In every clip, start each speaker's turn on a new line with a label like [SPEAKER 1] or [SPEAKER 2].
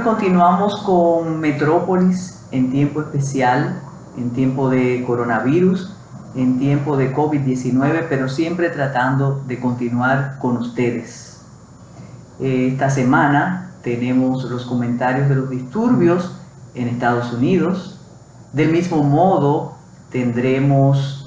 [SPEAKER 1] Bueno, continuamos con Metrópolis en tiempo especial, en tiempo de coronavirus, en tiempo de COVID-19, pero siempre tratando de continuar con ustedes. Esta semana tenemos los comentarios de los disturbios en Estados Unidos. Del mismo modo, tendremos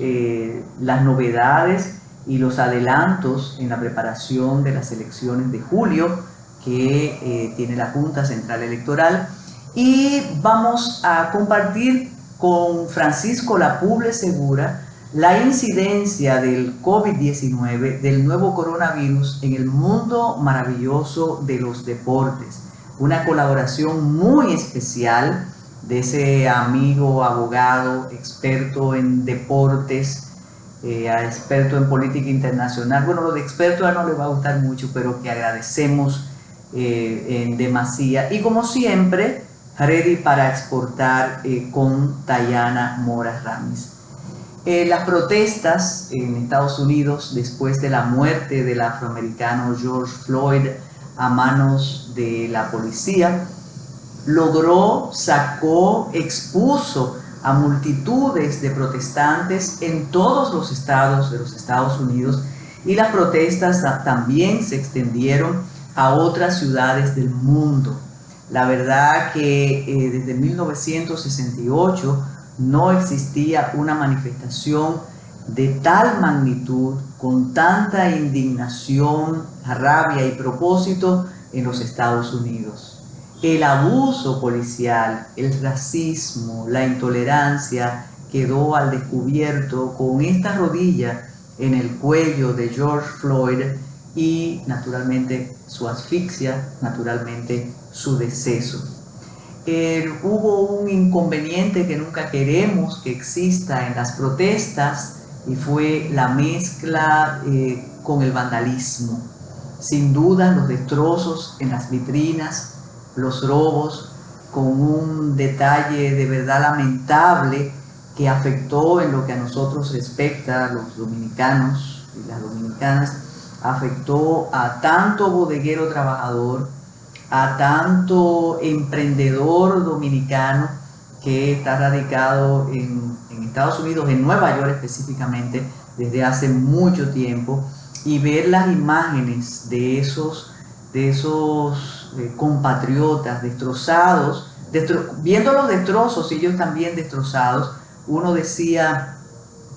[SPEAKER 1] las novedades y los adelantos en la preparación de las elecciones de julio que tiene la Junta Central Electoral, y vamos a compartir con Francisco Lapuble Segura la incidencia del COVID-19, del nuevo coronavirus en el mundo maravilloso de los deportes. Una colaboración muy especial de ese amigo abogado, experto en deportes, experto en política internacional. Bueno, lo de experto no le va a gustar mucho, pero que agradecemos en demasía. Y como siempre, ready para exportar con Tayana Mora Ramis. Las protestas en Estados Unidos después de la muerte del afroamericano George Floyd a manos de la policía, expuso a multitudes de protestantes en todos los estados de los Estados Unidos, y las protestas también se extendieron a otras ciudades del mundo. La verdad que desde 1968 no existía una manifestación de tal magnitud, con tanta indignación, rabia y propósito en los Estados Unidos. El abuso policial, el racismo, la intolerancia quedó al descubierto con esta rodilla en el cuello de George Floyd, y naturalmente su asfixia, naturalmente su deceso. Hubo un inconveniente que nunca queremos que exista en las protestas, y fue la mezcla con el vandalismo. Sin duda, los destrozos en las vitrinas, los robos, con un detalle de verdad lamentable que afectó en lo que a nosotros respecta, a los dominicanos y las dominicanas, afectó a tanto bodeguero trabajador, a tanto emprendedor dominicano que está radicado en Estados Unidos, en Nueva York específicamente, desde hace mucho tiempo, y ver las imágenes de esos compatriotas destrozados, viendo los destrozos, ellos también destrozados. Uno decía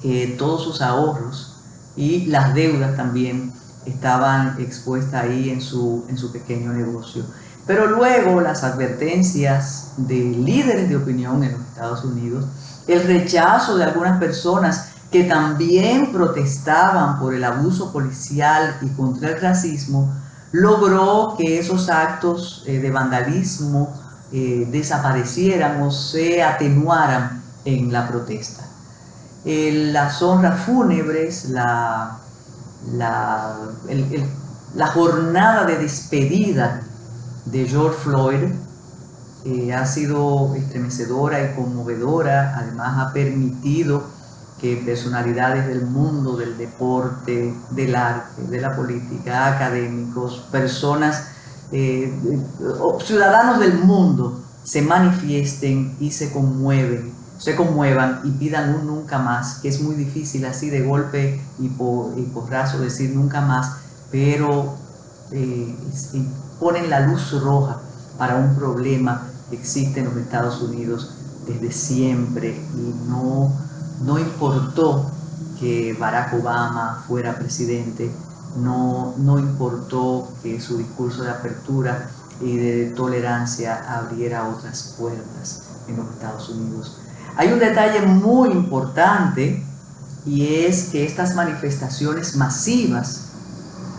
[SPEAKER 1] que todos sus ahorros y las deudas también estaban expuestas ahí en su pequeño negocio. Pero luego las advertencias de líderes de opinión en los Estados Unidos, el rechazo de algunas personas que también protestaban por el abuso policial y contra el racismo, logró que esos actos de vandalismo desaparecieran o se atenuaran en la protesta. Las honras fúnebres, la jornada de despedida de George Floyd ha sido estremecedora y conmovedora. Además, ha permitido que personalidades del mundo del deporte, del arte, de la política, académicos, personas, ciudadanos del mundo se manifiesten y se conmuevan y pidan un nunca más, que es muy difícil así de golpe y porrazo decir nunca más, pero ponen la luz roja para un problema que existe en los Estados Unidos desde siempre, y no importó que Barack Obama fuera presidente, no importó que su discurso de apertura y de tolerancia abriera otras puertas en los Estados Unidos. Hay un detalle muy importante, y es que estas manifestaciones masivas,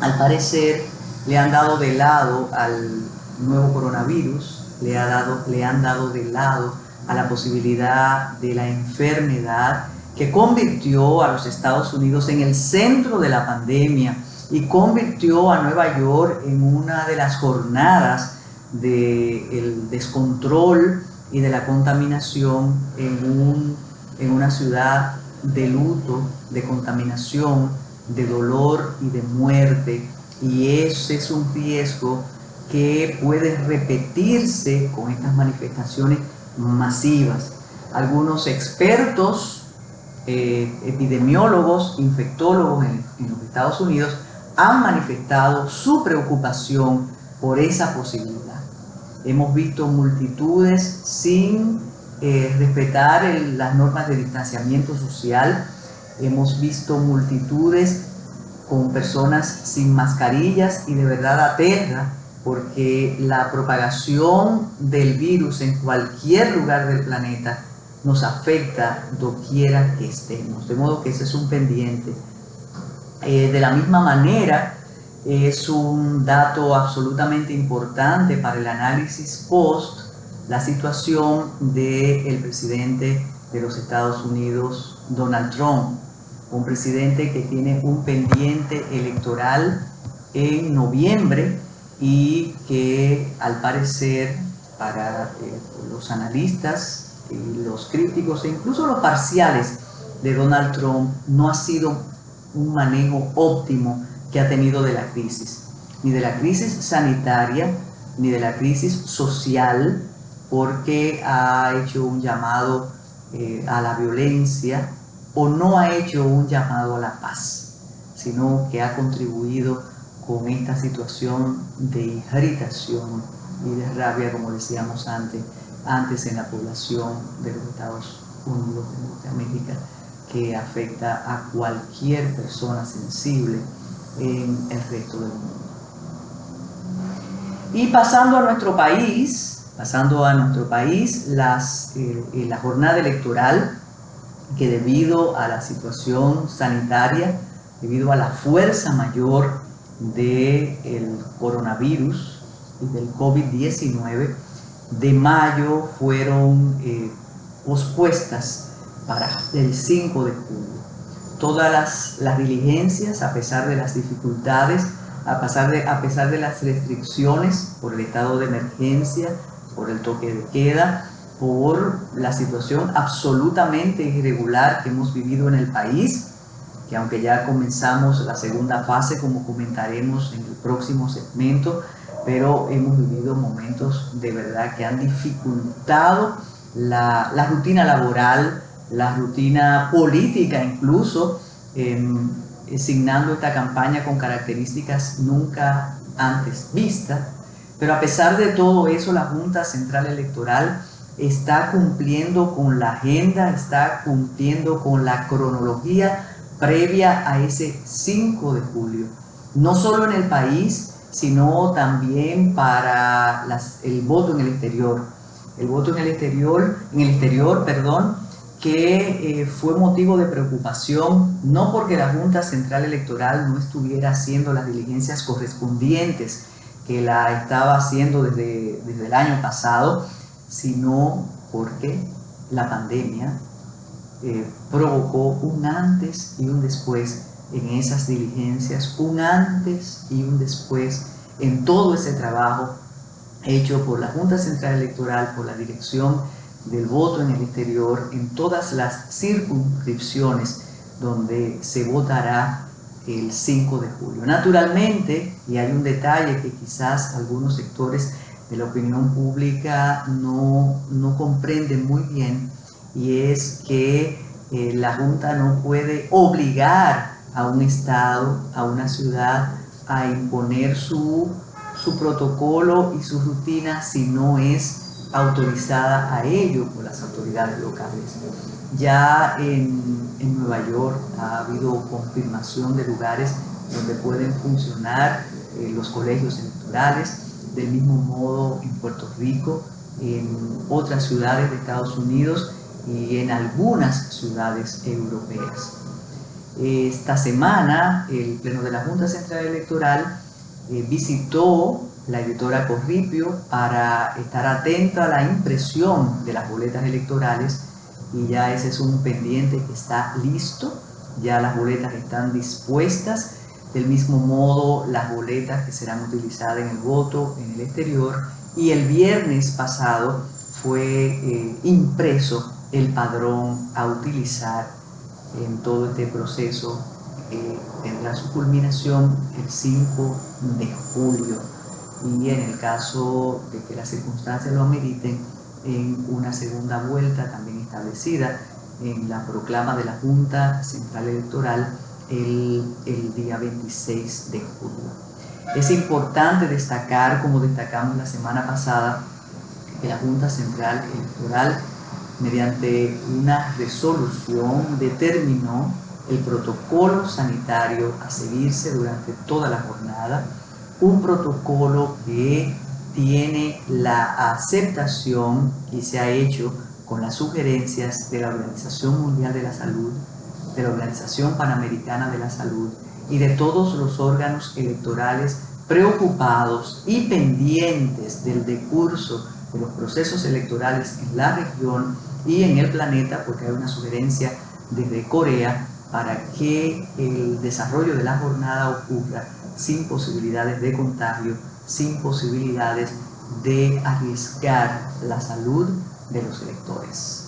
[SPEAKER 1] al parecer, le han dado de lado al nuevo coronavirus, le han dado de lado a la posibilidad de la enfermedad que convirtió a los Estados Unidos en el centro de la pandemia y convirtió a Nueva York en una de las jornadas del descontrol y de la contaminación, en una ciudad de luto, de contaminación, de dolor y de muerte. Y ese es un riesgo que puede repetirse con estas manifestaciones masivas. Algunos expertos, epidemiólogos, infectólogos en los Estados Unidos han manifestado su preocupación por esa posibilidad. Hemos visto multitudes sin respetar las normas de distanciamiento social. Hemos visto multitudes con personas sin mascarillas y de verdad aterra porque la propagación del virus en cualquier lugar del planeta nos afecta doquiera que estemos. De modo que ese es un pendiente. De la misma manera, es un dato absolutamente importante para el análisis post la situación del presidente de los Estados Unidos, Donald Trump, un presidente que tiene un pendiente electoral en noviembre y que al parecer para los analistas, los críticos e incluso los parciales de Donald Trump no ha sido un manejo óptimo que ha tenido de la crisis, ni de la crisis sanitaria, ni de la crisis social, porque ha hecho un llamado a la violencia o no ha hecho un llamado a la paz, sino que ha contribuido con esta situación de irritación y de rabia, como decíamos antes en la población de los Estados Unidos de Norteamérica, que afecta a cualquier persona sensible en el resto del mundo. Y pasando a nuestro país, la jornada electoral, que debido a la situación sanitaria, debido a la fuerza mayor del coronavirus y del COVID-19, de mayo fueron pospuestas para el 5 de julio. Todas las diligencias, a pesar de las dificultades, a pesar de las restricciones por el estado de emergencia, por el toque de queda, por la situación absolutamente irregular que hemos vivido en el país, que aunque ya comenzamos la segunda fase, como comentaremos en el próximo segmento, pero hemos vivido momentos de verdad que han dificultado la rutina laboral, la rutina política incluso, signando esta campaña con características nunca antes vistas. Pero a pesar de todo eso, la Junta Central Electoral está cumpliendo con la agenda, está cumpliendo con la cronología previa a ese 5 de julio. No solo en el país, sino también para el voto en el exterior. El voto en el exterior, que fue motivo de preocupación, no porque la Junta Central Electoral no estuviera haciendo las diligencias correspondientes, que la estaba haciendo desde el año pasado, sino porque la pandemia provocó un antes y un después en esas diligencias, un antes y un después en todo ese trabajo hecho por la Junta Central Electoral, por la Dirección del Voto en el Exterior, en todas las circunscripciones donde se votará el 5 de julio. Naturalmente, y hay un detalle que quizás algunos sectores de la opinión pública no comprenden muy bien, y es que la Junta no puede obligar a un estado, a una ciudad, a imponer su protocolo y su rutina si no es autorizada a ello por las autoridades locales. Ya en Nueva York ha habido confirmación de lugares donde pueden funcionar los colegios electorales, del mismo modo en Puerto Rico, en otras ciudades de Estados Unidos y en algunas ciudades europeas. Esta semana el Pleno de la Junta Central Electoral visitó la editora Corripio para estar atento a la impresión de las boletas electorales, y ya ese es un pendiente que está listo, ya las boletas están dispuestas, del mismo modo las boletas que serán utilizadas en el voto en el exterior, y el viernes pasado fue impreso el padrón a utilizar en todo este proceso que tendrá su culminación el 5 de julio y en el caso de que las circunstancias lo ameriten, en una segunda vuelta también establecida en la proclama de la Junta Central Electoral el día 26 de julio. Es importante destacar, como destacamos la semana pasada, que la Junta Central Electoral, mediante una resolución, determinó el protocolo sanitario a seguirse durante toda la jornada, un protocolo que tiene la aceptación y se ha hecho con las sugerencias de la Organización Mundial de la Salud, de la Organización Panamericana de la Salud y de todos los órganos electorales preocupados y pendientes del decurso de los procesos electorales en la región y en el planeta, porque hay una sugerencia desde Corea para que el desarrollo de la jornada ocurra sin posibilidades de contagio, sin posibilidades de arriesgar la salud de los electores.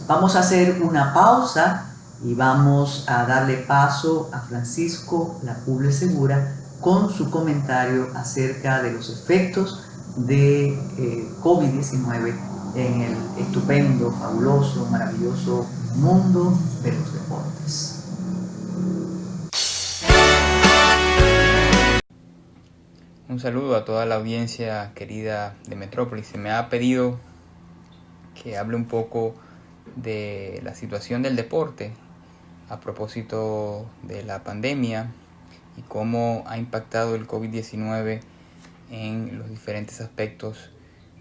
[SPEAKER 1] Vamos a hacer una pausa y vamos a darle paso a Francisco Lapuble Segura con su comentario acerca de los efectos de COVID-19 en el estupendo, fabuloso, maravilloso mundo de los deportes.
[SPEAKER 2] Un saludo a toda la audiencia querida de Metrópolis. Se me ha pedido que hable un poco de la situación del deporte a propósito de la pandemia y cómo ha impactado el COVID-19 en los diferentes aspectos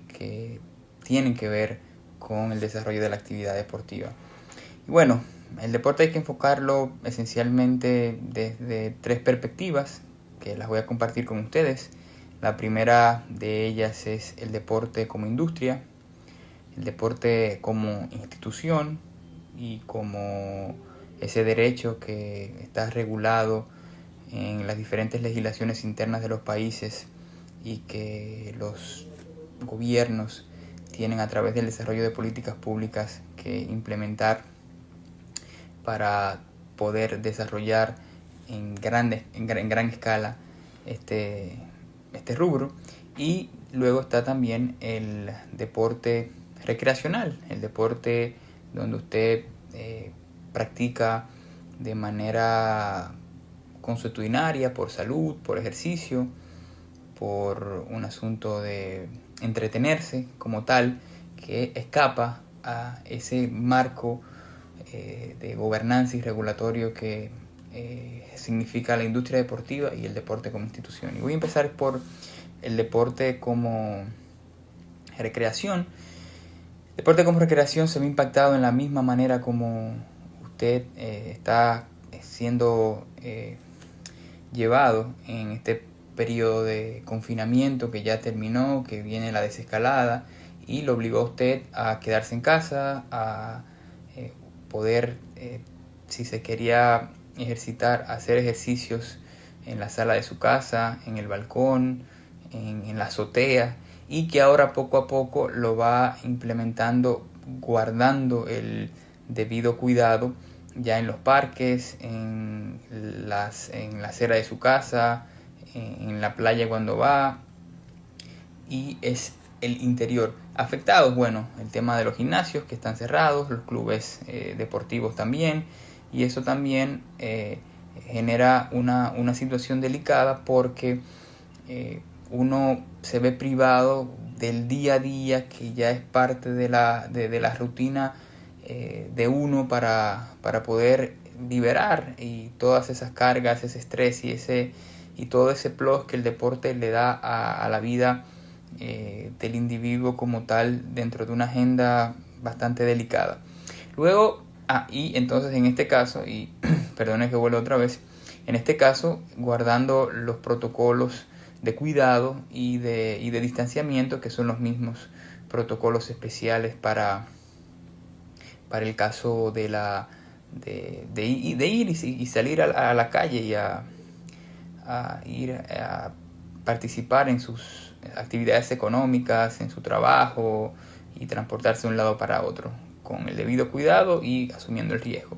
[SPEAKER 2] que tienen que ver con el desarrollo de la actividad deportiva. Y bueno, el deporte hay que enfocarlo esencialmente desde tres perspectivas que las voy a compartir con ustedes. La primera de ellas es el deporte como industria, el deporte como institución y como ese derecho que está regulado en las diferentes legislaciones internas de los países y que los gobiernos tienen a través del desarrollo de políticas públicas que implementar para poder desarrollar en gran escala este rubro. Y luego está también el deporte recreacional, el deporte donde usted practica de manera consuetudinaria, por salud, por ejercicio, por un asunto de entretenerse como tal, que escapa a ese marco de gobernanza y regulatorio que significa la industria deportiva y el deporte como institución. Y voy a empezar por el deporte como recreación. El deporte como recreación se ve impactado en la misma manera como usted está siendo llevado en este periodo de confinamiento que ya terminó, que viene la desescalada y lo obligó a usted a quedarse en casa, a poder, si se quería ejercitar, hacer ejercicios en la sala de su casa, en el balcón, en la azotea, y que ahora poco a poco lo va implementando guardando el debido cuidado ya en los parques, en la acera de su casa, en la playa cuando va, y es el interior. Afectados, bueno, el tema de los gimnasios que están cerrados, los clubes deportivos también, y eso también genera una situación delicada porque uno se ve privado del día a día que ya es parte de la rutina de uno para poder liberar y todas esas cargas, ese estrés y todo ese plus que el deporte le da a la vida del individuo como tal dentro de una agenda bastante delicada. Luego, y entonces en este caso, y perdone que vuelva otra vez, en este caso guardando los protocolos de cuidado y de distanciamiento, que son los mismos protocolos especiales para el caso de ir y salir a la calle y a ir a participar en sus actividades económicas, en su trabajo y transportarse de un lado para otro con el debido cuidado y asumiendo el riesgo.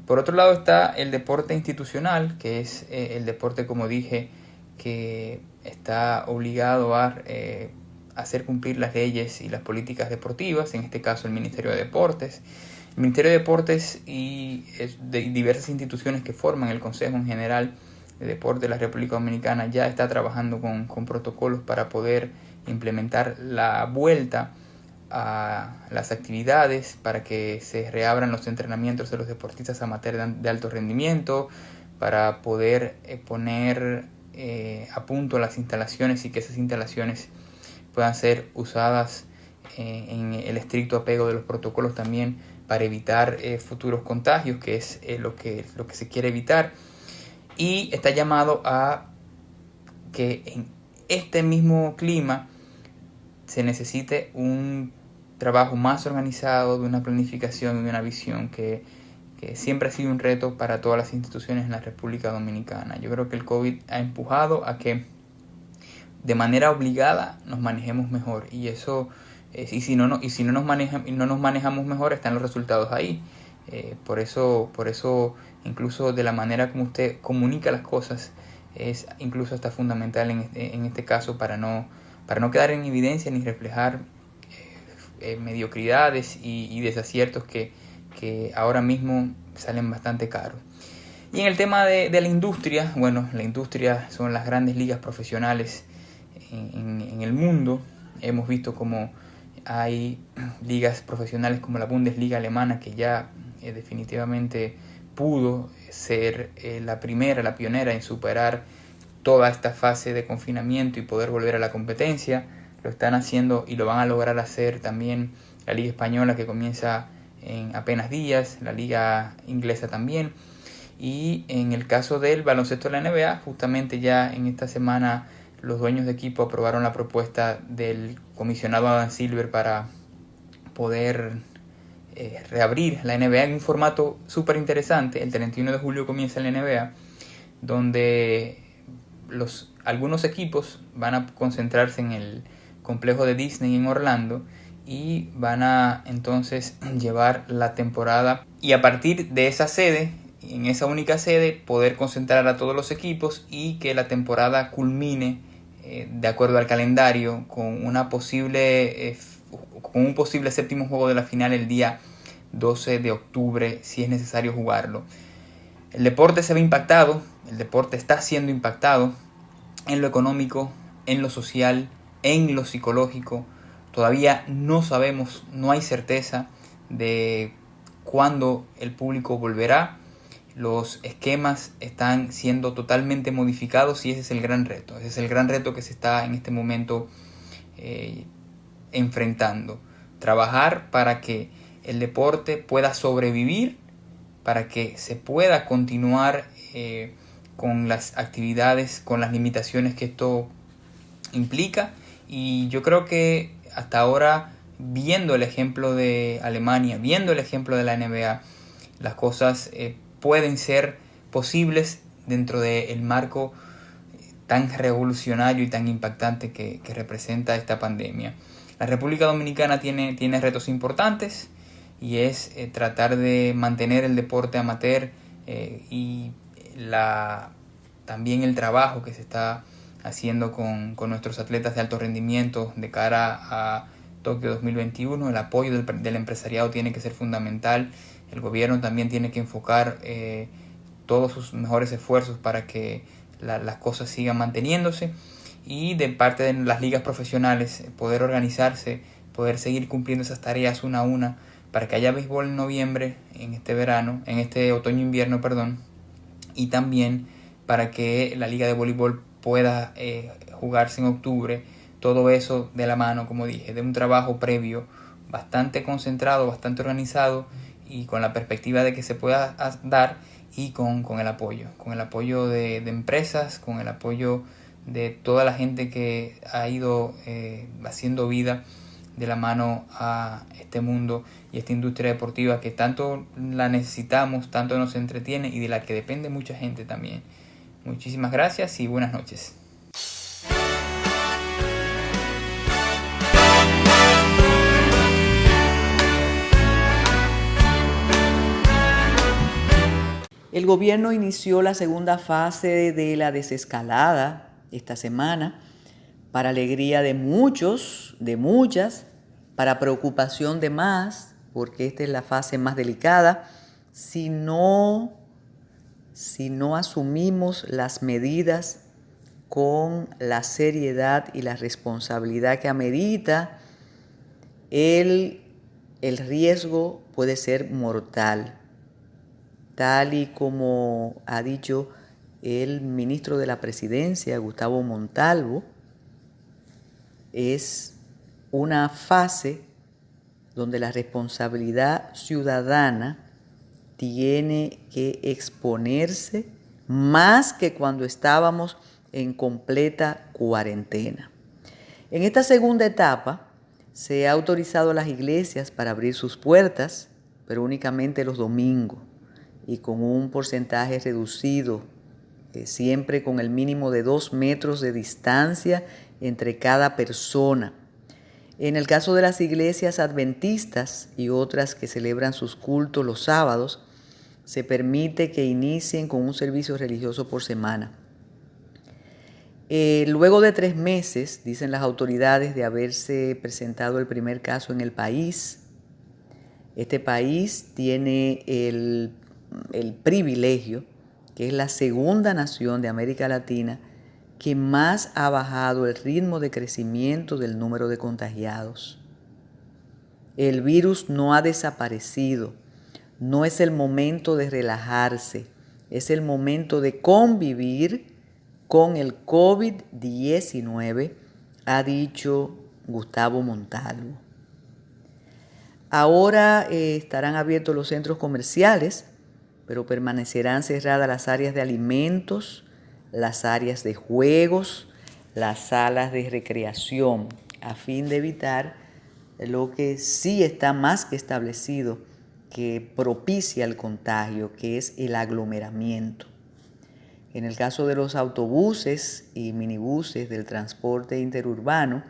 [SPEAKER 2] Por otro lado está el deporte institucional, que es el deporte, como dije, que está obligado a hacer cumplir las leyes y las políticas deportivas, en este caso el Ministerio de Deportes. El Ministerio de Deportes y de diversas instituciones que forman el Consejo en General de Deporte de la República Dominicana ya está trabajando con protocolos para poder implementar la vuelta a las actividades, para que se reabran los entrenamientos de los deportistas amateurs de alto rendimiento, para poder poner a punto las instalaciones y que esas instalaciones puedan ser usadas en el estricto apego de los protocolos también, para evitar futuros contagios, que es lo que se quiere evitar. Y está llamado a que en este mismo clima se necesite un trabajo más organizado, de una planificación y de una visión que siempre ha sido un reto para todas las instituciones en la República Dominicana. Yo creo que el COVID ha empujado a que de manera obligada nos manejemos mejor, y eso y si no nos manejamos mejor, están los resultados ahí. Por eso incluso de la manera como usted comunica las cosas es incluso hasta fundamental en este caso, para no quedar en evidencia ni reflejar mediocridades y desaciertos que ahora mismo salen bastante caros. Y en el tema de la industria, bueno, la industria son las grandes ligas profesionales en el mundo. Hemos visto como hay ligas profesionales como la Bundesliga alemana, que ya definitivamente pudo ser la pionera en superar toda esta fase de confinamiento y poder volver a la competencia. Lo están haciendo y lo van a lograr hacer también la Liga Española, que comienza en apenas días, la Liga Inglesa también. Y en el caso del baloncesto de la NBA, justamente ya en esta semana los dueños de equipo aprobaron la propuesta del comisionado Adam Silver para poder reabrir la NBA en un formato súper interesante. El 31 de julio comienza la NBA, donde algunos equipos van a concentrarse en el complejo de Disney en Orlando y van a entonces llevar la temporada, y a partir de esa sede, en esa única sede, poder concentrar a todos los equipos y que la temporada culmine de acuerdo al calendario con un posible séptimo juego de la final el día 12 de octubre, si es necesario jugarlo. El deporte se ve impactado, el deporte está siendo impactado en lo económico, en lo social, en lo psicológico. Todavía no sabemos, no hay certeza de cuándo el público volverá. Los esquemas están siendo totalmente modificados y ese es el gran reto. Ese es el gran reto que se está en este momento enfrentando. Trabajar para que el deporte pueda sobrevivir, para que se pueda continuar con las actividades, con las limitaciones que esto implica. Y yo creo que hasta ahora, viendo el ejemplo de Alemania, viendo el ejemplo de la NBA, las cosas pueden ser posibles dentro del marco tan revolucionario y tan impactante que representa esta pandemia. La República Dominicana tiene retos importantes, y es tratar de mantener el deporte amateur y también el trabajo que se está haciendo con nuestros atletas de alto rendimiento de cara a Tokio 2021. El apoyo del empresariado tiene que ser fundamental. El gobierno también tiene que enfocar todos sus mejores esfuerzos para que las cosas sigan manteniéndose, y de parte de las ligas profesionales poder organizarse, poder seguir cumpliendo esas tareas una a una, para que haya béisbol en noviembre, en este otoño-invierno, y también para que la liga de voleibol pueda jugarse en octubre. Todo eso de la mano, como dije, de un trabajo previo bastante concentrado, bastante organizado, y con la perspectiva de que se pueda dar, y con el apoyo de empresas, con el apoyo de toda la gente que ha ido haciendo vida de la mano a este mundo y esta industria deportiva que tanto la necesitamos, tanto nos entretiene y de la que depende mucha gente también. Muchísimas gracias y buenas noches.
[SPEAKER 1] El gobierno inició la segunda fase de la desescalada esta semana, para alegría de muchos, de muchas, para preocupación de más, porque esta es la fase más delicada, si no asumimos las medidas con la seriedad y la responsabilidad que amerita, el riesgo puede ser mortal, tal y como ha dicho el ministro de la Presidencia, Gustavo Montalvo. Es una fase donde la responsabilidad ciudadana tiene que exponerse más que cuando estábamos en completa cuarentena. En esta segunda etapa se ha autorizado a las iglesias para abrir sus puertas, pero únicamente los domingos y con un porcentaje reducido, siempre con el mínimo de 2 metros de distancia entre cada persona. En el caso de las iglesias adventistas y otras que celebran sus cultos los sábados, se permite que inicien con un servicio religioso por semana. Luego de 3 meses, dicen las autoridades, de haberse presentado el primer caso en el país, este país tiene el privilegio, que es la segunda nación de América Latina que más ha bajado el ritmo de crecimiento del número de contagiados. El virus no ha desaparecido. No es el momento de relajarse. Es el momento de convivir con el COVID-19, ha dicho Gustavo Montalvo. Ahora estarán abiertos los centros comerciales, pero permanecerán cerradas las áreas de alimentos, las áreas de juegos, las salas de recreación, a fin de evitar lo que sí está más que establecido, que propicia el contagio, que es el aglomeramiento. En el caso de los autobuses y minibuses del transporte interurbano,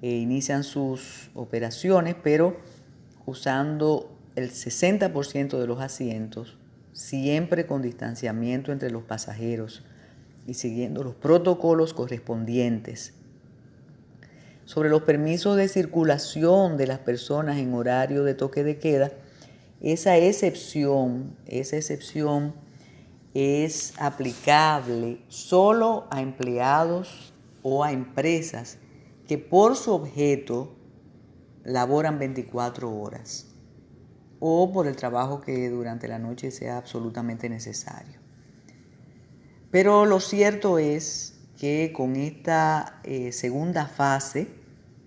[SPEAKER 1] inician sus operaciones, pero usando el 60% de los asientos, siempre con distanciamiento entre los pasajeros y siguiendo los protocolos correspondientes. Sobre los permisos de circulación de las personas en horario de toque de queda, esa excepción es aplicable solo a empleados o a empresas que por su objeto laboran 24 horas o por el trabajo que durante la noche sea absolutamente necesario. Pero lo cierto es que con esta segunda fase,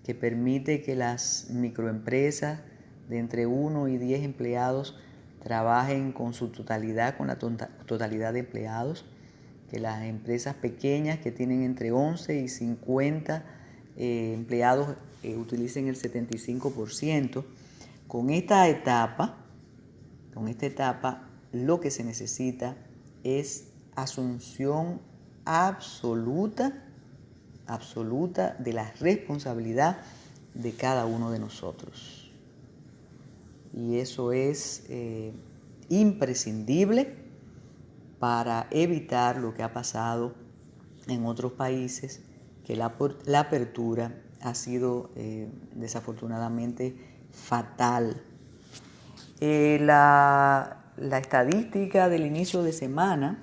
[SPEAKER 1] que permite que las microempresas de entre 1 y 10 empleados trabajen con su totalidad, con la totalidad de empleados, que las empresas pequeñas que tienen entre 11 y 50 empleados utilicen el 75%. Con esta etapa, lo que se necesita es asunción absoluta de la responsabilidad de cada uno de nosotros. Y eso es imprescindible para evitar lo que ha pasado en otros países, que la apertura ha sido desafortunadamente fatal. La estadística del inicio de semana,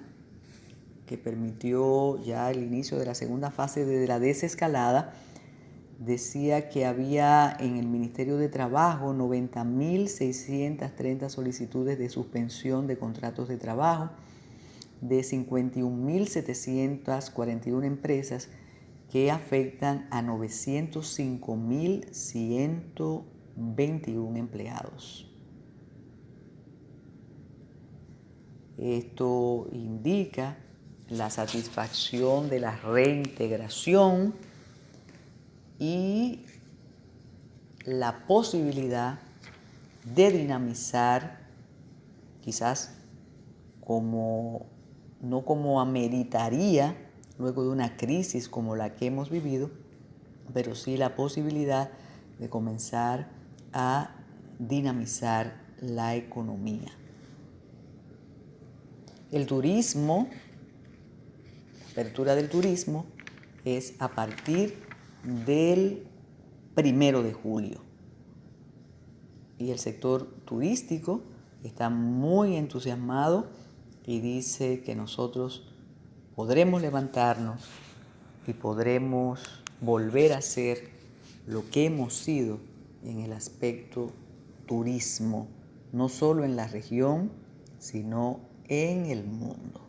[SPEAKER 1] que permitió ya el inicio de la segunda fase de la desescalada, decía que había en el Ministerio de Trabajo 90.630 solicitudes de suspensión de contratos de trabajo de 51.741 empresas que afectan a 905.121 empleados. Esto indica la satisfacción de la reintegración y la posibilidad de dinamizar, quizás no como ameritaría luego de una crisis como la que hemos vivido, pero sí la posibilidad de comenzar a dinamizar la economía. El turismo, la apertura del turismo, es a partir del 1 de julio. Y el sector turístico está muy entusiasmado y dice que nosotros podremos levantarnos y podremos volver a ser lo que hemos sido en el aspecto turismo, no solo en la región, sino en el mundo.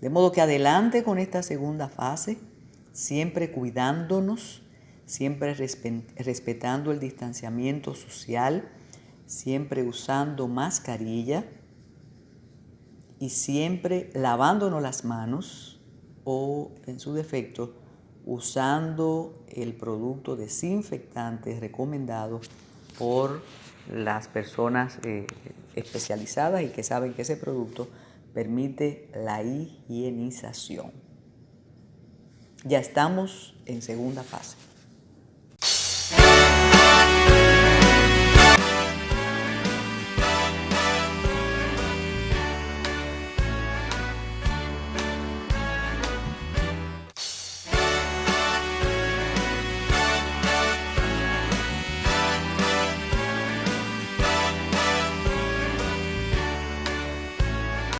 [SPEAKER 1] De modo que adelante con esta segunda fase, siempre cuidándonos, siempre respetando el distanciamiento social, siempre usando mascarilla y siempre lavándonos las manos o, en su defecto, usando el producto desinfectante recomendado por las personas especializadas y que saben que ese producto permite la higienización. Ya estamos en segunda fase.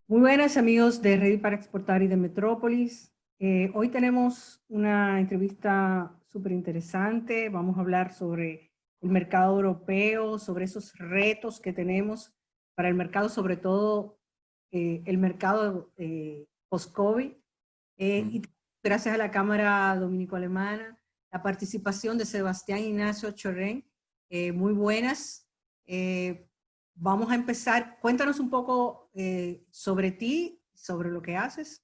[SPEAKER 3] Muy buenas amigos de Ready para Exportar y de Metrópolis. Hoy tenemos una entrevista súper interesante. Vamos a hablar sobre el mercado europeo, sobre esos retos que tenemos para el mercado, sobre todo el mercado post-COVID. Y gracias a la Cámara Dominico-Alemana, la participación de Sebastián Ignacio Chorren, muy buenas. Vamos a empezar. Cuéntanos un poco sobre ti, sobre lo que haces.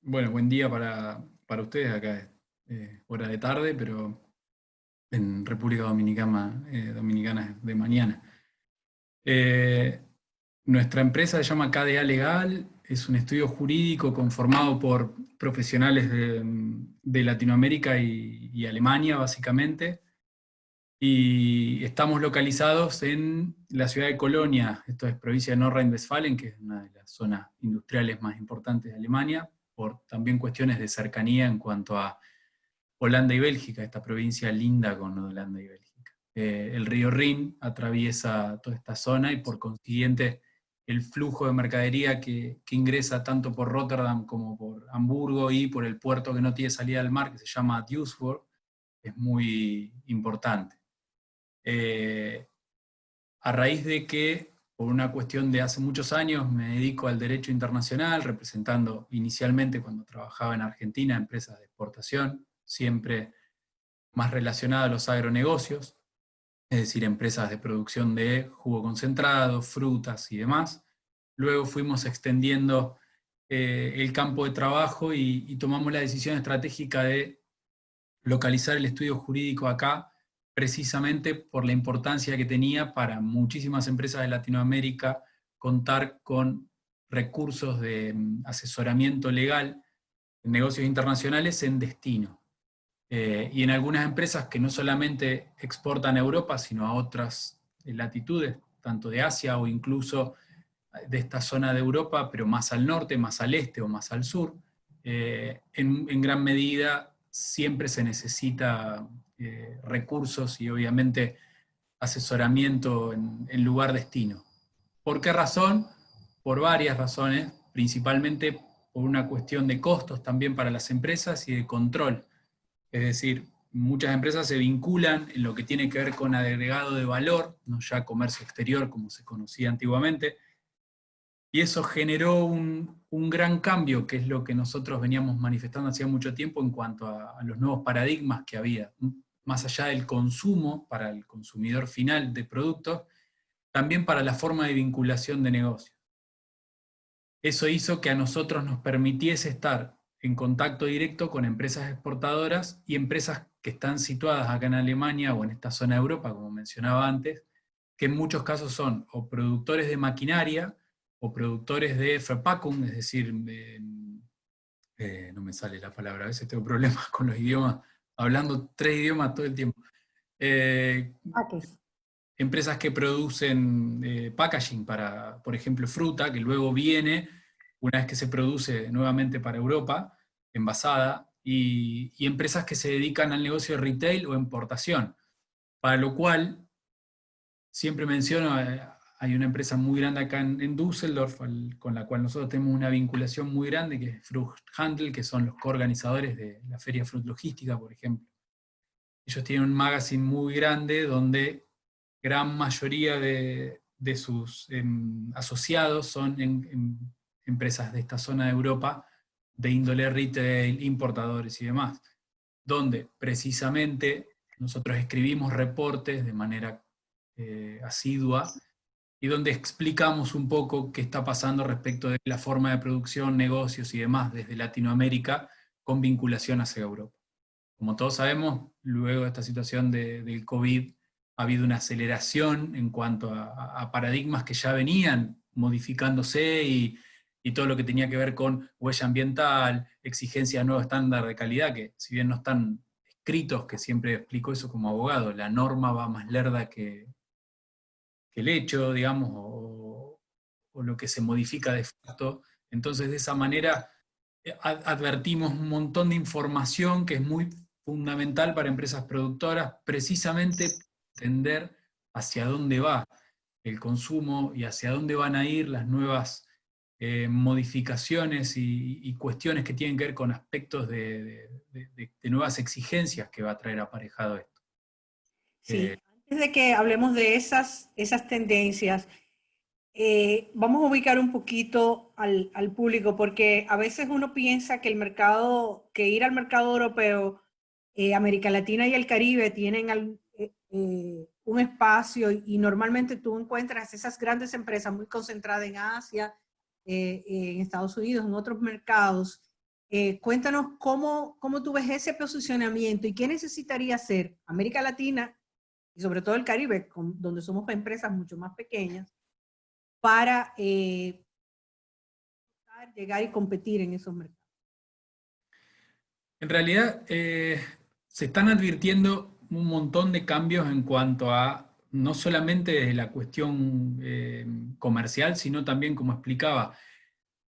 [SPEAKER 4] Bueno, buen día para ustedes. Acá es hora de tarde, pero en República Dominicana es de mañana. Nuestra empresa se llama KDA Legal, es un estudio jurídico conformado por profesionales de Latinoamérica y Alemania, básicamente. Y estamos localizados en la ciudad de Colonia, esto es provincia de Nordrhein-Westfalen, que es una de las zonas industriales más importantes de Alemania, por también cuestiones de cercanía en cuanto a Holanda y Bélgica, esta provincia linda con Holanda y Bélgica. El río Rin atraviesa toda esta zona y por consiguiente el flujo de mercadería que ingresa tanto por Rotterdam como por Hamburgo y por el puerto que no tiene salida al mar, que se llama Duisburg, es muy importante. A raíz de que, por una cuestión de hace muchos años, me dedico al derecho internacional, representando inicialmente cuando trabajaba en Argentina empresas de exportación, siempre más relacionadas a los agronegocios, es decir, empresas de producción de jugo concentrado, frutas y demás. Luego fuimos extendiendo el campo de trabajo y tomamos la decisión estratégica de localizar el estudio jurídico acá, precisamente por la importancia que tenía para muchísimas empresas de Latinoamérica contar con recursos de asesoramiento legal en negocios internacionales en destino. Y en algunas empresas que no solamente exportan a Europa, sino a otras latitudes, tanto de Asia o incluso de esta zona de Europa, pero más al norte, más al este o más al sur, en gran medida siempre se necesita recursos y obviamente asesoramiento en lugar destino. ¿Por qué razón? Por varias razones, principalmente por una cuestión de costos también para las empresas y de control. Es decir, muchas empresas se vinculan en lo que tiene que ver con agregado de valor, no ya comercio exterior como se conocía antiguamente, y eso generó un gran cambio, que es lo que nosotros veníamos manifestando hacía mucho tiempo en cuanto a los nuevos paradigmas que había, más allá del consumo para el consumidor final de productos, también para la forma de vinculación de negocios. Eso hizo que a nosotros nos permitiese estar en contacto directo con empresas exportadoras y empresas que están situadas acá en Alemania o en esta zona de Europa, como mencionaba antes, que en muchos casos son o productores de maquinaria o productores de Verpackung, es decir, no me sale la palabra, a veces tengo problemas con los idiomas, hablando 3 idiomas todo el tiempo. Empresas que producen packaging para, por ejemplo, fruta, que luego viene, una vez que se produce nuevamente para Europa, envasada, y empresas que se dedican al negocio de retail o importación. Para lo cual, siempre menciono, hay una empresa muy grande acá en Düsseldorf, con la cual nosotros tenemos una vinculación muy grande, que es Fruchthandel, que son los coorganizadores de la Feria Fruit Logística, por ejemplo. Ellos tienen un magazine muy grande donde gran mayoría de sus asociados son empresas de esta zona de Europa, de índole retail, importadores y demás, donde precisamente nosotros escribimos reportes de manera asidua, y donde explicamos un poco qué está pasando respecto de la forma de producción, negocios y demás desde Latinoamérica con vinculación hacia Europa. Como todos sabemos, luego de esta situación del COVID, ha habido una aceleración en cuanto a paradigmas que ya venían modificándose, y todo lo que tenía que ver con huella ambiental, exigencia de nuevo estándar de calidad, que si bien no están escritos, que siempre explico eso como abogado, la norma va más lerda que el hecho, digamos, o lo que se modifica de facto. Entonces, de esa manera, advertimos un montón de información que es muy fundamental para empresas productoras, precisamente entender hacia dónde va el consumo y hacia dónde van a ir las nuevas modificaciones y cuestiones que tienen que ver con aspectos de nuevas exigencias que va a traer aparejado esto.
[SPEAKER 3] Sí, antes de que hablemos de esas tendencias, vamos a ubicar un poquito al público, porque a veces uno piensa que ir al mercado europeo, América Latina y el Caribe tienen un espacio, y normalmente tú encuentras esas grandes empresas muy concentradas en Asia, en Estados Unidos, en otros mercados. Cuéntanos cómo tú ves ese posicionamiento y qué necesitaría hacer América Latina y sobre todo el Caribe, donde somos empresas mucho más pequeñas, para llegar y competir en esos mercados.
[SPEAKER 4] En realidad, se están advirtiendo un montón de cambios en cuanto a, no solamente desde la cuestión comercial, sino también, como explicaba,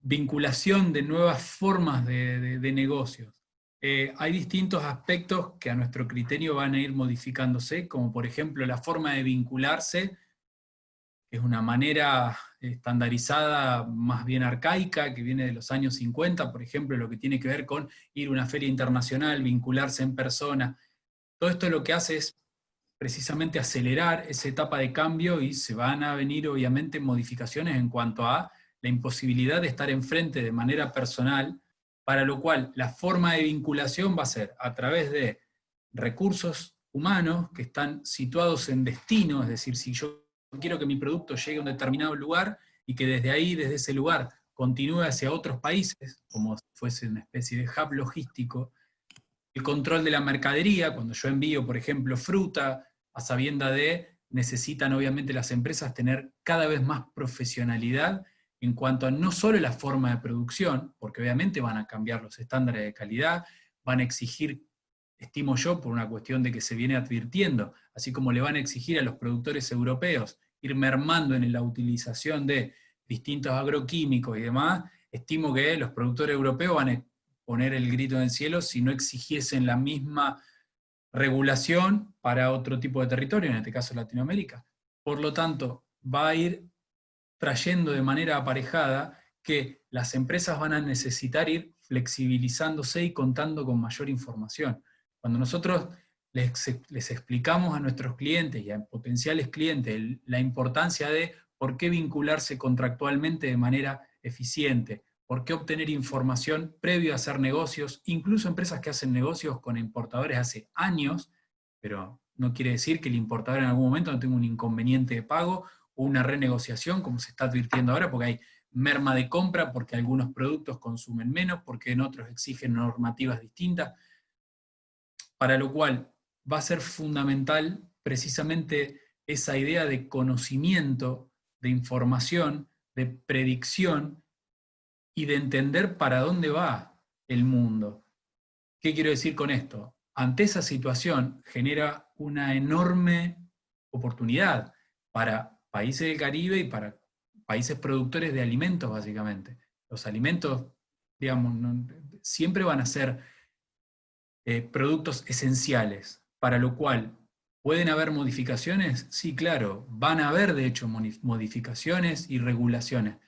[SPEAKER 4] vinculación de nuevas formas de negocios. Hay distintos aspectos que a nuestro criterio van a ir modificándose, como por ejemplo la forma de vincularse, que es una manera estandarizada, más bien arcaica, que viene de los años 50, por ejemplo, lo que tiene que ver con ir a una feria internacional, vincularse en persona. Todo esto lo que hace es precisamente acelerar esa etapa de cambio, y se van a venir obviamente modificaciones en cuanto a la imposibilidad de estar enfrente de manera personal, para lo cual la forma de vinculación va a ser a través de recursos humanos que están situados en destino, es decir, si yo quiero que mi producto llegue a un determinado lugar y que desde ahí, desde ese lugar, continúe hacia otros países, como si fuese una especie de hub logístico. El control de la mercadería, cuando yo envío, por ejemplo, fruta, a sabienda necesitan obviamente las empresas tener cada vez más profesionalidad en cuanto a no solo la forma de producción, porque obviamente van a cambiar los estándares de calidad, van a exigir, estimo yo, por una cuestión de que se viene advirtiendo, así como le van a exigir a los productores europeos ir mermando en la utilización de distintos agroquímicos y demás, estimo que los productores europeos van a poner el grito en el cielo si no exigiesen la misma regulación para otro tipo de territorio, en este caso Latinoamérica. Por lo tanto, va a ir trayendo de manera aparejada que las empresas van a necesitar ir flexibilizándose y contando con mayor información. Cuando nosotros les explicamos a nuestros clientes y a potenciales clientes la importancia de por qué vincularse contractualmente de manera eficiente, por qué obtener información previo a hacer negocios, incluso empresas que hacen negocios con importadores hace años, pero no quiere decir que el importador en algún momento no tenga un inconveniente de pago o una renegociación, como se está advirtiendo ahora, porque hay merma de compra, porque algunos productos consumen menos, porque en otros exigen normativas distintas, para lo cual va a ser fundamental precisamente esa idea de conocimiento, de información, de predicción y de entender para dónde va el mundo. ¿Qué quiero decir con esto? Ante esa situación genera una enorme oportunidad para países del Caribe y para países productores de alimentos, básicamente. Los alimentos, digamos, siempre van a ser productos esenciales, para lo cual ¿pueden haber modificaciones? Sí, claro, van a haber de hecho modificaciones y regulaciones,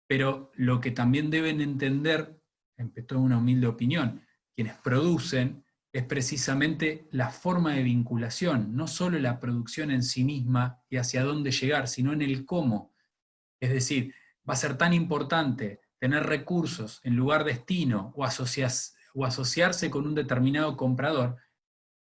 [SPEAKER 4] pero lo que también deben entender, en toda una humilde opinión, quienes producen, es precisamente la forma de vinculación, no solo la producción en sí misma y hacia dónde llegar, sino en el cómo. Es decir, va a ser tan importante tener recursos en lugar destino o asociarse con un determinado comprador,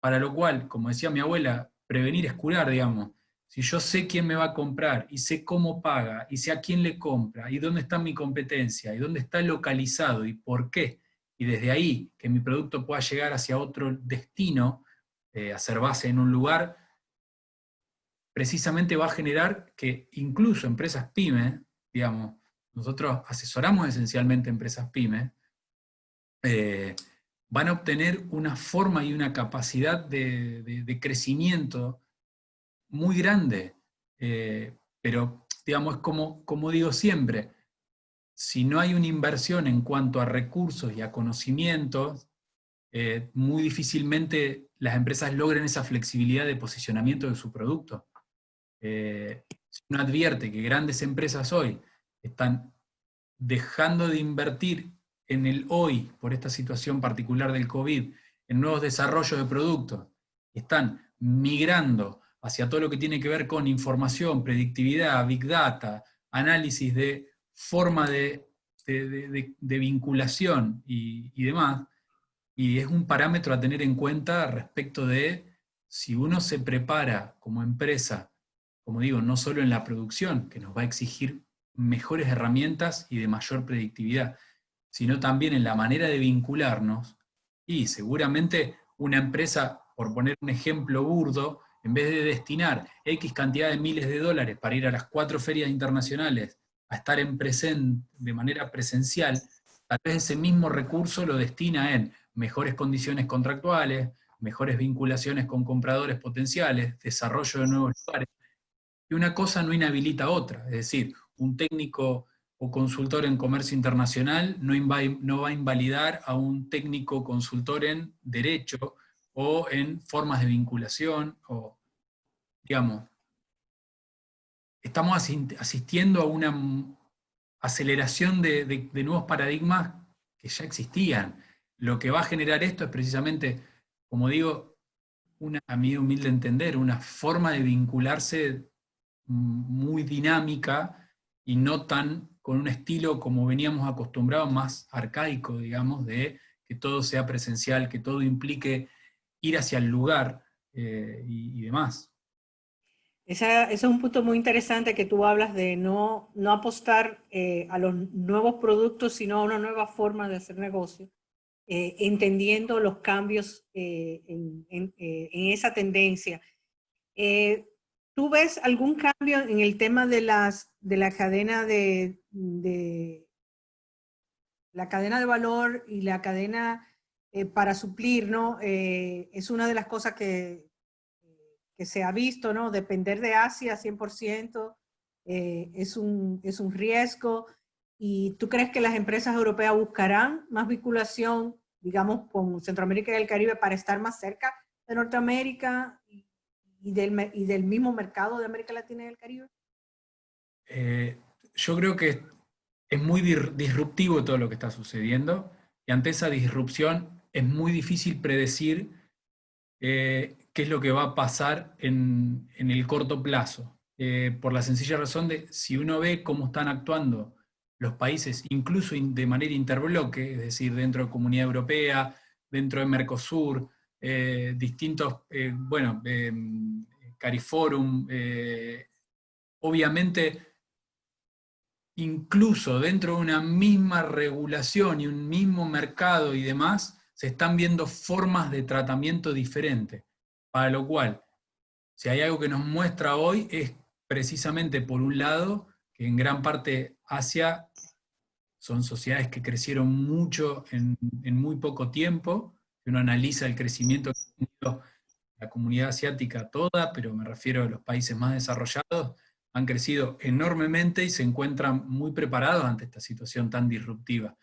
[SPEAKER 4] para lo cual, como decía mi abuela, prevenir es curar, digamos. Si yo sé quién me va a comprar, y sé cómo paga, y sé a quién le compra, y dónde está mi competencia, y dónde está localizado, y por qué, y desde ahí que mi producto pueda llegar hacia otro destino, hacer base en un lugar, precisamente va a generar que incluso empresas pymes, digamos, nosotros asesoramos esencialmente empresas pymes, van a obtener una forma y una capacidad de crecimiento muy grande. Pero, digamos, es como digo siempre, si no hay una inversión en cuanto a recursos y a conocimientos, muy difícilmente las empresas logren esa flexibilidad de posicionamiento de su producto. Si uno advierte que grandes empresas hoy están dejando de invertir en el hoy, por esta situación particular del COVID, en nuevos desarrollos de productos, están migrando hacia todo lo que tiene que ver con información, predictividad, big data, análisis de forma de vinculación y demás, y es un parámetro a tener en cuenta respecto de si uno se prepara como empresa, como digo, no solo en la producción, que nos va a exigir mejores herramientas y de mayor predictividad, sino también en la manera de vincularnos, y seguramente una empresa, por poner un ejemplo burdo, en vez de destinar X cantidad de miles de dólares para ir a las 4 ferias internacionales a estar de manera presencial, tal vez ese mismo recurso lo destina en mejores condiciones contractuales, mejores vinculaciones con compradores potenciales, desarrollo de nuevos lugares, y una cosa no inhabilita a otra. Es decir, un técnico o consultor en comercio internacional no va a invalidar a un técnico consultor en derecho o en formas de vinculación, o, digamos, estamos asistiendo a una aceleración de nuevos paradigmas que ya existían. Lo que va a generar esto es precisamente, como digo, a mi humilde entender, una forma de vincularse muy dinámica y no tan con un estilo como veníamos acostumbrados, más arcaico, digamos, de que todo sea presencial, que todo implique ir hacia el lugar y demás.
[SPEAKER 3] Ese es un punto muy interesante que tú hablas de no apostar a los nuevos productos, sino a una nueva forma de hacer negocio, entendiendo los cambios en esa tendencia. ¿Tú ves algún cambio en el tema de la cadena la cadena de valor y la cadena para suplir, ¿no? Es una de las cosas que se ha visto, ¿no? Depender de Asia 100% es un riesgo. ¿Y tú crees que las empresas europeas buscarán más vinculación, digamos, con Centroamérica y el Caribe para estar más cerca de Norteamérica y del mismo mercado de América Latina y el Caribe?
[SPEAKER 4] Yo creo que es muy disruptivo todo lo que está sucediendo, y ante esa disrupción es muy difícil predecir qué es lo que va a pasar en el corto plazo. Por la sencilla razón de, si uno ve cómo están actuando los países, incluso de manera interbloque, es decir, dentro de Comunidad Europea, dentro de Mercosur, distintos, CARIFORUM, obviamente, incluso dentro de una misma regulación y un mismo mercado y demás, se están viendo formas de tratamiento diferentes. Para lo cual, si hay algo que nos muestra hoy, es precisamente, por un lado, que en gran parte Asia son sociedades que crecieron mucho en muy poco tiempo. Si uno analiza el crecimiento que ha tenido la comunidad asiática toda, pero me refiero a los países más desarrollados, han crecido enormemente y se encuentran muy preparados ante esta situación tan disruptiva.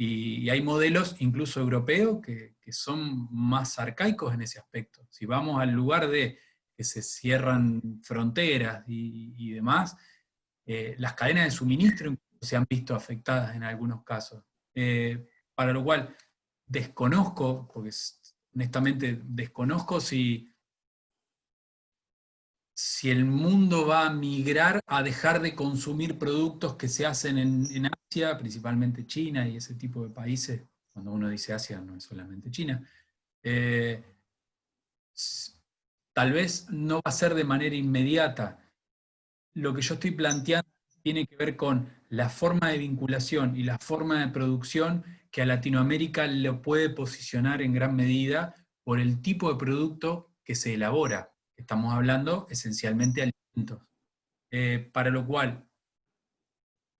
[SPEAKER 4] Y hay modelos, incluso europeos, que son más arcaicos en ese aspecto. Si vamos al lugar de que se cierran fronteras y demás, las cadenas de suministro se han visto afectadas en algunos casos. Para lo cual desconozco, porque honestamente desconozco si el mundo va a migrar a dejar de consumir productos que se hacen en Asia, principalmente China y ese tipo de países. Cuando uno dice Asia no es solamente China. Tal vez no va a ser de manera inmediata. Lo que yo estoy planteando tiene que ver con la forma de vinculación y la forma de producción que a Latinoamérica lo puede posicionar en gran medida por el tipo de producto que se elabora. Estamos hablando esencialmente de alimentos. Para lo cual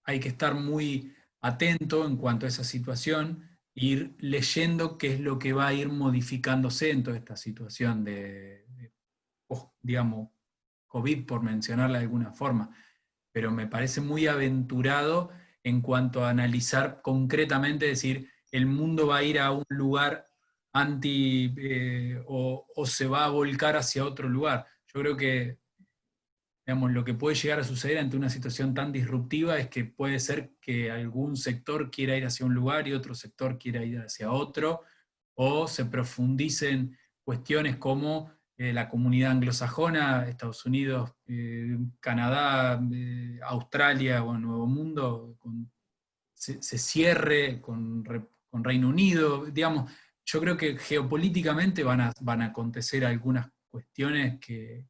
[SPEAKER 4] hay que estar muy atento en cuanto a esa situación, e ir leyendo qué es lo que va a ir modificándose en toda esta situación digamos, COVID, por mencionarla de alguna forma. Pero me parece muy aventurado en cuanto a analizar concretamente, decir, el mundo va a ir a un lugar o se va a volcar hacia otro lugar. Yo creo que, digamos, lo que puede llegar a suceder ante una situación tan disruptiva es que puede ser que algún sector quiera ir hacia un lugar y otro sector quiera ir hacia otro, o se profundicen cuestiones como la comunidad anglosajona, Estados Unidos, Canadá, Australia o Nuevo Mundo, se cierre con Reino Unido, digamos. Yo creo que geopolíticamente van a acontecer algunas cuestiones que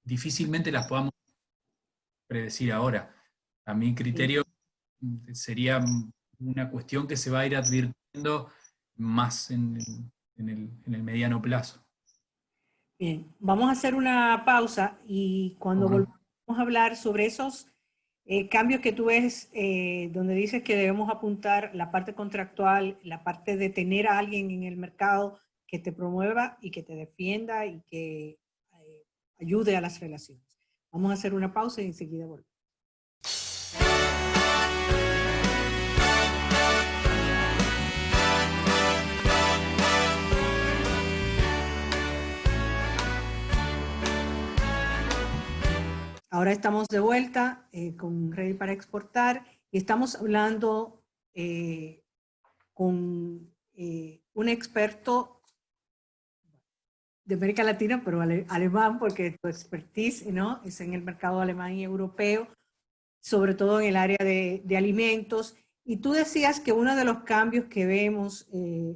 [SPEAKER 4] difícilmente las podamos predecir ahora. A mi criterio sería una cuestión que se va a ir advirtiendo más en el mediano plazo.
[SPEAKER 3] Bien, vamos a hacer una pausa y cuando volvamos a hablar sobre esos cambios que tú ves, donde dices que debemos apuntar la parte contractual, la parte de tener a alguien en el mercado que te promueva y que te defienda y que ayude a las relaciones. Vamos a hacer una pausa y enseguida volvemos. Ahora estamos de vuelta con Ready para Exportar y estamos hablando con un experto de América Latina, pero alemán, porque tu expertise, ¿no?, es en el mercado alemán y europeo, sobre todo en el área de alimentos. Y tú decías que uno de los cambios que vemos,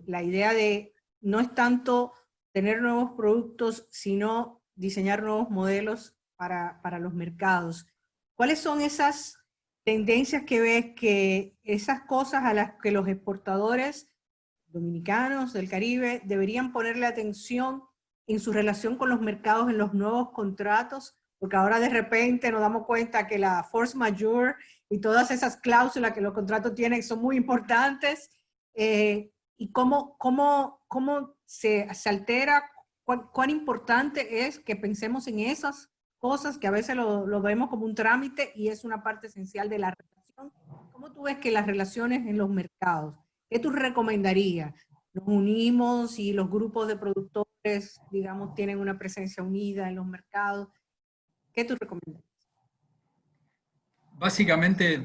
[SPEAKER 3] la idea de no es tanto tener nuevos productos, sino diseñar nuevos modelos para los mercados. ¿Cuáles son esas tendencias que ves, que esas cosas a las que los exportadores dominicanos del Caribe deberían ponerle atención en su relación con los mercados en los nuevos contratos? Porque ahora de repente nos damos cuenta que la force majeure y todas esas cláusulas que los contratos tienen son muy importantes. Y cómo se altera, cuán importante es que pensemos en esas cosas que a veces lo vemos como un trámite y es una parte esencial de la relación. ¿Cómo tú ves que las relaciones en los mercados? ¿Qué tú recomendarías? ¿Nos unimos y los grupos de productores, digamos, tienen una presencia unida en los mercados? ¿Qué tú recomiendas?
[SPEAKER 4] Básicamente,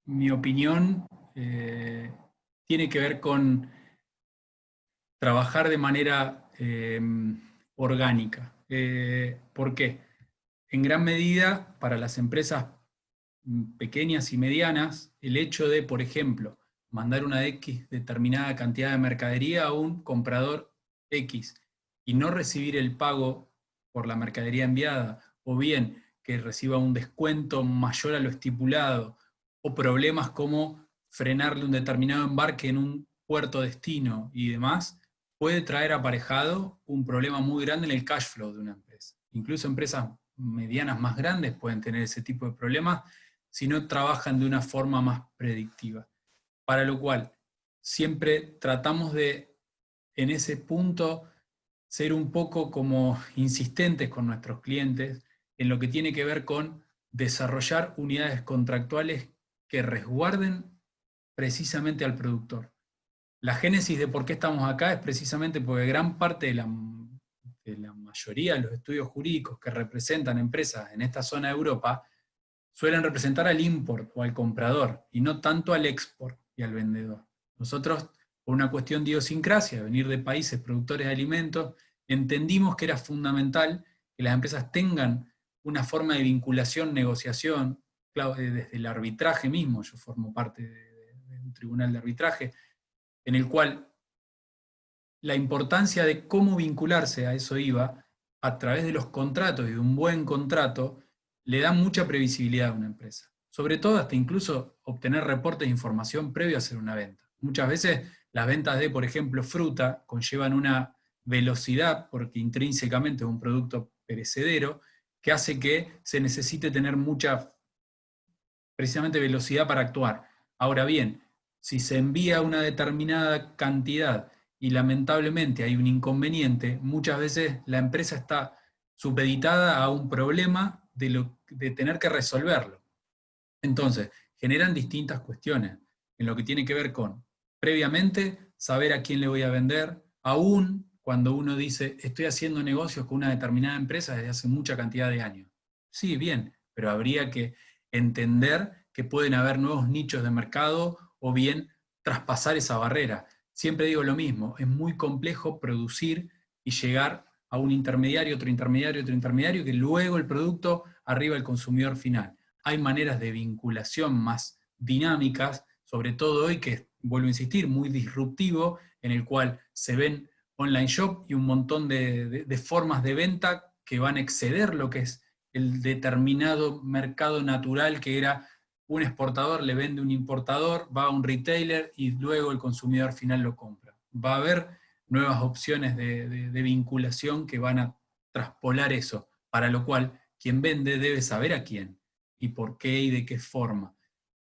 [SPEAKER 4] mi opinión tiene que ver con trabajar de manera orgánica. ¿Por qué? En gran medida, para las empresas pequeñas y medianas, el hecho de, por ejemplo, mandar una X determinada cantidad de mercadería a un comprador X y no recibir el pago por la mercadería enviada, o bien que reciba un descuento mayor a lo estipulado, o problemas como frenarle un determinado embarque en un puerto destino y demás, puede traer aparejado un problema muy grande en el cash flow de una empresa. Incluso empresas medianas más grandes pueden tener ese tipo de problemas si no trabajan de una forma más predictiva. Para lo cual, siempre tratamos de, en ese punto, ser un poco como insistentes con nuestros clientes en lo que tiene que ver con desarrollar unidades contractuales que resguarden precisamente al productor. La génesis de por qué estamos acá es precisamente porque gran parte de la mayoría de los estudios jurídicos que representan empresas en esta zona de Europa suelen representar al import o al comprador, y no tanto al export y al vendedor. Nosotros, por una cuestión de idiosincrasia, de venir de países productores de alimentos, entendimos que era fundamental que las empresas tengan una forma de vinculación, negociación, claro, desde el arbitraje mismo. Yo formo parte de un tribunal de arbitraje, en el cual la importancia de cómo vincularse, a eso iba, a través de los contratos y de un buen contrato, le da mucha previsibilidad a una empresa. Sobre todo hasta incluso obtener reportes de información previo a hacer una venta. Muchas veces las ventas de, por ejemplo, fruta conllevan una velocidad, porque intrínsecamente es un producto perecedero, que hace que se necesite tener mucha, precisamente, velocidad para actuar. Ahora bien, si se envía una determinada cantidad y lamentablemente hay un inconveniente, muchas veces la empresa está supeditada a un problema de tener que resolverlo. Entonces, generan distintas cuestiones en lo que tiene que ver con, previamente, saber a quién le voy a vender, aún cuando uno dice, estoy haciendo negocios con una determinada empresa desde hace mucha cantidad de años. Sí, bien, pero habría que entender que pueden haber nuevos nichos de mercado o bien traspasar esa barrera. Siempre digo lo mismo, es muy complejo producir y llegar a un intermediario, otro intermediario, otro intermediario, que luego el producto arriba al consumidor final. Hay maneras de vinculación más dinámicas, sobre todo hoy, que, vuelvo a insistir, muy disruptivo, en el cual se ven online shop y un montón de formas de venta que van a exceder lo que es el determinado mercado natural, que era un exportador le vende a un importador, va a un retailer y luego el consumidor final lo compra. Va a haber nuevas opciones de vinculación que van a traspolar eso, para lo cual quien vende debe saber a quién y por qué y de qué forma.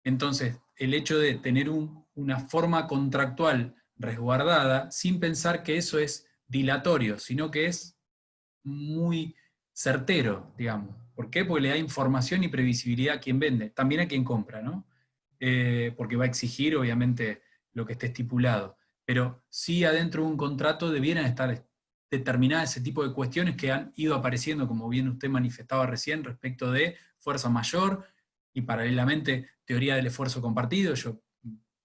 [SPEAKER 4] Entonces, el hecho de tener una forma contractual resguardada, sin pensar que eso es dilatorio, sino que es muy certero, digamos. ¿Por qué? Porque le da información y previsibilidad a quien vende, también a quien compra, ¿no? Porque va a exigir, obviamente, lo que esté estipulado. Pero sí, adentro de un contrato debieran estar determinadas ese tipo de cuestiones que han ido apareciendo, como bien usted manifestaba recién, respecto de fuerza mayor y paralelamente teoría del esfuerzo compartido. Yo,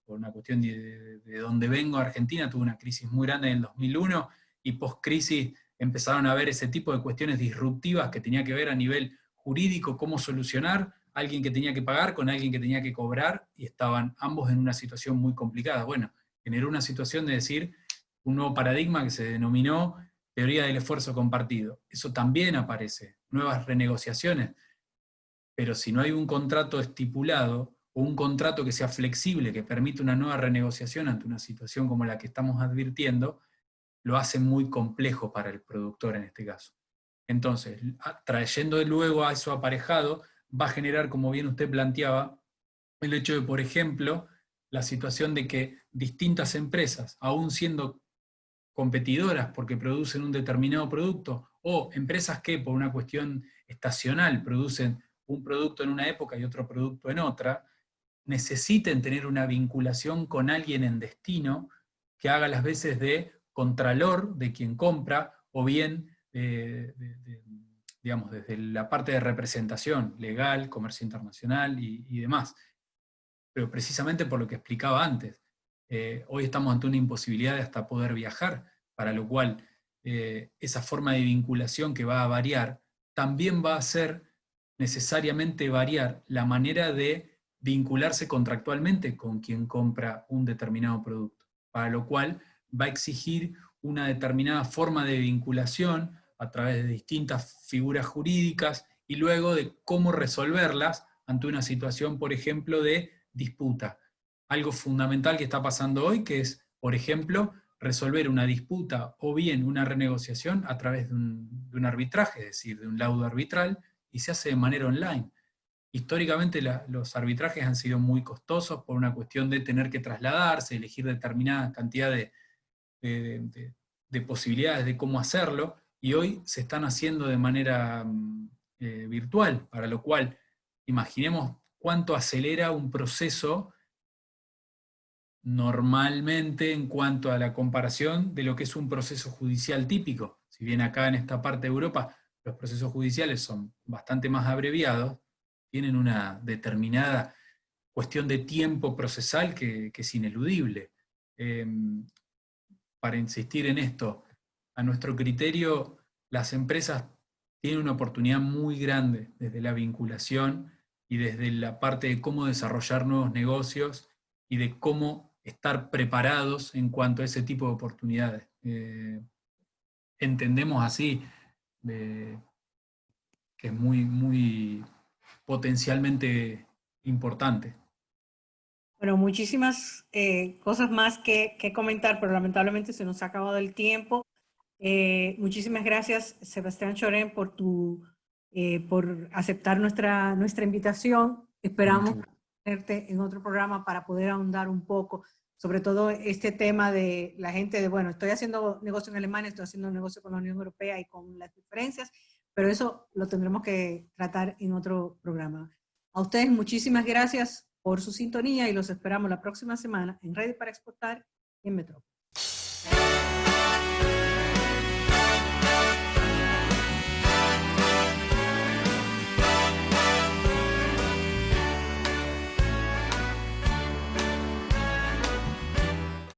[SPEAKER 4] por una cuestión de donde vengo, Argentina, tuve una crisis muy grande en el 2001 y post-crisis empezaron a ver ese tipo de cuestiones disruptivas que tenía que ver a nivel jurídico, cómo solucionar, alguien que tenía que pagar con alguien que tenía que cobrar, y estaban ambos en una situación muy complicada. Bueno, generó una situación de decir un nuevo paradigma que se denominó teoría del esfuerzo compartido. Eso también aparece, nuevas renegociaciones, pero si no hay un contrato estipulado o un contrato que sea flexible, que permita una nueva renegociación ante una situación como la que estamos advirtiendo, lo hace muy complejo para el productor en este caso. Entonces, trayendo luego a eso aparejado, va a generar, como bien usted planteaba, el hecho de, por ejemplo, la situación de que distintas empresas, aún siendo competidoras porque producen un determinado producto, o empresas que por una cuestión estacional producen un producto en una época y otro producto en otra, necesiten tener una vinculación con alguien en destino que haga las veces de contralor de quien compra, o bien, digamos, desde la parte de representación legal, comercio internacional y demás. Pero precisamente por lo que explicaba antes, hoy estamos ante una imposibilidad de hasta poder viajar, para lo cual esa forma de vinculación que va a variar, también va a hacer necesariamente variar la manera de vincularse contractualmente con quien compra un determinado producto, para lo cual va a exigir una determinada forma de vinculación a través de distintas figuras jurídicas y luego de cómo resolverlas ante una situación, por ejemplo, de disputa. Algo fundamental que está pasando hoy, que es, por ejemplo, resolver una disputa o bien una renegociación a través de un arbitraje, es decir, de un laudo arbitral, y se hace de manera online. Históricamente los arbitrajes han sido muy costosos por una cuestión de tener que trasladarse, elegir determinada cantidad de posibilidades de cómo hacerlo, y hoy se están haciendo de manera virtual, para lo cual imaginemos cuánto acelera un proceso normalmente en cuanto a la comparación de lo que es un proceso judicial típico. Si bien acá en esta parte de Europa los procesos judiciales son bastante más abreviados, tienen una determinada cuestión de tiempo procesal que es ineludible. Para insistir en esto, a nuestro criterio, las empresas tienen una oportunidad muy grande desde la vinculación y desde la parte de cómo desarrollar nuevos negocios y de cómo estar preparados en cuanto a ese tipo de oportunidades. Entendemos así que es muy potencialmente importante.
[SPEAKER 3] Bueno, muchísimas cosas más que comentar, pero lamentablemente se nos ha acabado el tiempo. Muchísimas gracias, Sebastián Chorén, por aceptar nuestra invitación. Esperamos tenerte en otro programa para poder ahondar un poco, sobre todo este tema de la gente de, bueno, estoy haciendo negocio en Alemania, estoy haciendo negocio con la Unión Europea y con las diferencias, pero eso lo tendremos que tratar en otro programa. A ustedes muchísimas gracias por su sintonía y los esperamos la próxima semana en Ready para Exportar y en Metrópolis.